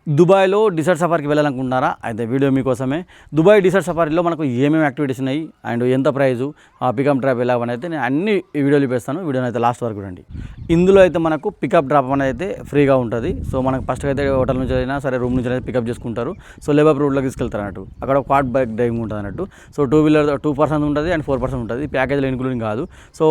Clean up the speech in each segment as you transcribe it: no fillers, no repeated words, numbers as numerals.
దుబాయ్లో డిసర్ట్ సఫారీకి వెళ్ళాలనుకుంటున్నారా? అయితే వీడియో మీకోసమే. దుబాయ్ డిసర్ట్ సఫారీలో మనకు ఏమేమి యాక్టివిటీస్ ఉన్నాయి అండ్ ఎంత ప్రైజు, పికప్ డ్రాప్ ఎలా అని అయితే నేను అన్ని వీడియోలు ఇస్తాను. వీడియోని అయితే లాస్ట్ వరకు రండి. ఇందులో అయితే మనకు పికప్ డ్రాప్ అనేది అయితే ఫ్రీగా ఉంటుంది. సో మనకు ఫస్ట్ అయితే హోటల్ నుంచి అయినా సరే రూమ్ నుంచి అయితే పికప్ చేసుకుంటారు. సో లేబర్ రోడ్లోకి తీసుకెళ్తారు అన్నట్టు. అక్కడ క్వాడ్ బైక్ డ్రైవింగ్ ఉంటుంది అన్నట్టు. సో 2 ఉంటుంది అండ్ 4% ఉంటుంది. ప్యాకేజ్లో ఇన్క్లూడింగ్ కాదు. సో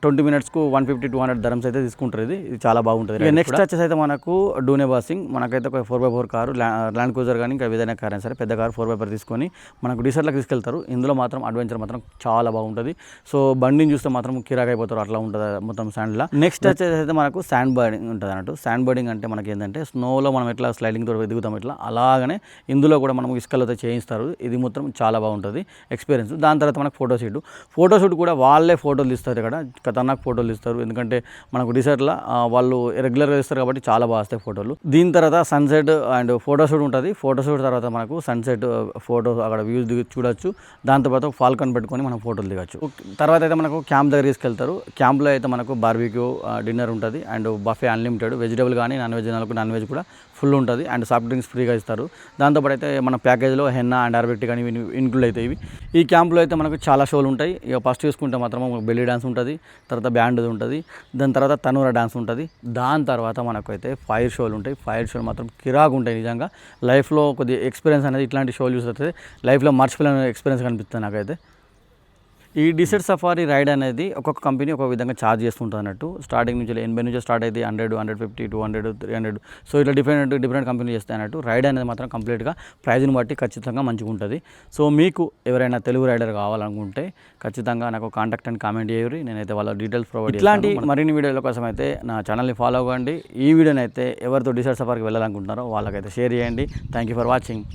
20 మినిట్స్కు 150-200 దరమ్స్ అయితే తీసుకుంటారు. ఇది చాలా బాగుంటుంది. నెక్స్ట్ వచ్చేసి అయితే మనకు డూనే బాసింగ్, మనకైతే ఒక 4x4 కారు, ల్యాండ్ క్రూజర్ కానీ ఇంకా ఏదైనా కార్ అయినా సరే పెద్ద కారు 4x4 తీసుకొని మనకు డిసర్ట్లకు తీసుకెళ్తారు. ఇందులో మాత్రం అడ్వెంచర్ మాత్రం చాలా బాగుంటుంది. సో బండిని చూస్తే మాత్రం కిరాక్ అయిపోతారు, అట్లా ఉంటుంది మొత్తం శాండ్లో. నెక్స్ట్ వచ్చేసి అయితే మనకు శాండ్ బర్డింగ్ ఉంటుంది అన్నట్టు. శాండ్ బర్డింగ్ అంటే మనకి ఏంటంటే స్నోలో మనం ఎట్లా స్లైడింగ్ తో దిగుతాం ఇట్లా, అలాగనే ఇందులో కూడా మనం ఇసుకలతో చేయిస్తారు. ఇది మొత్తం చాలా బాగుంటుంది ఎక్స్పీరియన్స్. దాని తర్వాత మనకు ఫోటోషూట్ కూడా వాళ్ళే ఫోటోలు తీస్తారు. ఇక్కడ ఖతర్నాక్ ఫోటోలు తీస్తారు. ఎందుకంటే మనకు డిసర్ట్లో వాళ్ళు రెగ్యులర్గా ఇస్తారు కాబట్టి చాలా బాగా వస్తాయి ఫోటోలు. దీని తర్వాత సన్సెట్ అండ్ ఫోటోషూట్ ఉంటుంది. ఫోటోషూట్ తర్వాత మనకు సన్సెట్ ఫోటో అక్కడ వ్యూస్ చూడొచ్చు. దాని తర్వాత ఫాల్కన్ పెట్టుకొని మనం ఫోటోలు దిగచ్చు. తర్వాత అయితే మనకు క్యాంప్ దగ్గర తీసుకెళ్తారు. క్యాంప్లో అయితే మనకు బార్బిక్యూ డిన్నర్ ఉంటుంది అండ్ బఫే అన్లిమిటెడ్, వెజిటేబుల్ కానీ నాన్ వెజ్ కూడా ఫుల్ ఉంటుంది అండ్ సాఫ్ట్ డ్రింక్స్ ఫ్రీగా ఇస్తారు. దాంతోపాటు అయితే మన ప్యాకేజ్లో హెన్నా అండ్ అరబిక్ కానీ ఇన్క్లూడ్ అవుతాయి. ఈ క్యాంప్లో అయితే మనకు చాలా షోలు ఉంటాయి. ఇక ఫస్ట్ చూసుకుంటే మాత్రం బెల్లీ డాన్స్ ఉంటుంది, తర్వాత బ్యాండ్ ఉంటుంది, దాని తర్వాత తనూరా డాన్స్ ఉంటుంది. దాని తర్వాత మనకు అయితే ఫైర్ షోలు ఉంటాయి. ఫైర్ షోలు మాత్రం కిరాకు ఉంటాయి. నిజంగా లైఫ్లో కొద్దిగా ఎక్స్పీరియన్స్ అనేది ఇట్లాంటి షోలు చూస్తే లైఫ్లో మర్చిపోలేని ఎక్స్పీరియన్స్ కనిపిస్తుంది నాకైతే. ఈ డిసర్ట్ సఫారీ రైడ్ అనేది ఒక్కొక్క కంపెనీ ఒక విధంగా ఛార్జ్ చేస్తుంటుంది అన్నట్టు. స్టార్టింగ్ నుంచి 80 నుంచి స్టార్ట్ అయితే 100, 150, 200, 300. సో ఇట్లా డిఫరెంట్ కంపెనీ చేస్తాయి అన్నట్టు. రైడ్ అనేది మాత్రం కంప్లీట్గా ప్రైజ్ని బట్టి ఖచ్చితంగా మంచిగా ఉంటుంది. సో మీకు ఎవరైనా తెలుగు రైడర్ కావాలనుకుంటే ఖచ్చితంగా నాకు కాంటాక్ట్ అండ్ కామెంట్ చేయరు. నేనైతే వాళ్ళ డీటెయిల్స్ ప్రొవైడ్ ఇట్లాంటి మరిన్ని వీడియోల కోసం అయితే నా ఛానల్ని ఫాలో అవ్వండి. ఈ వీడియోని అయితే ఎవరితో డిసర్ట్ సఫారీకి వెళ్ళాలనుకుంటున్నారో వాళ్ళకైతే షేర్ చేయండి. Thank you for watching.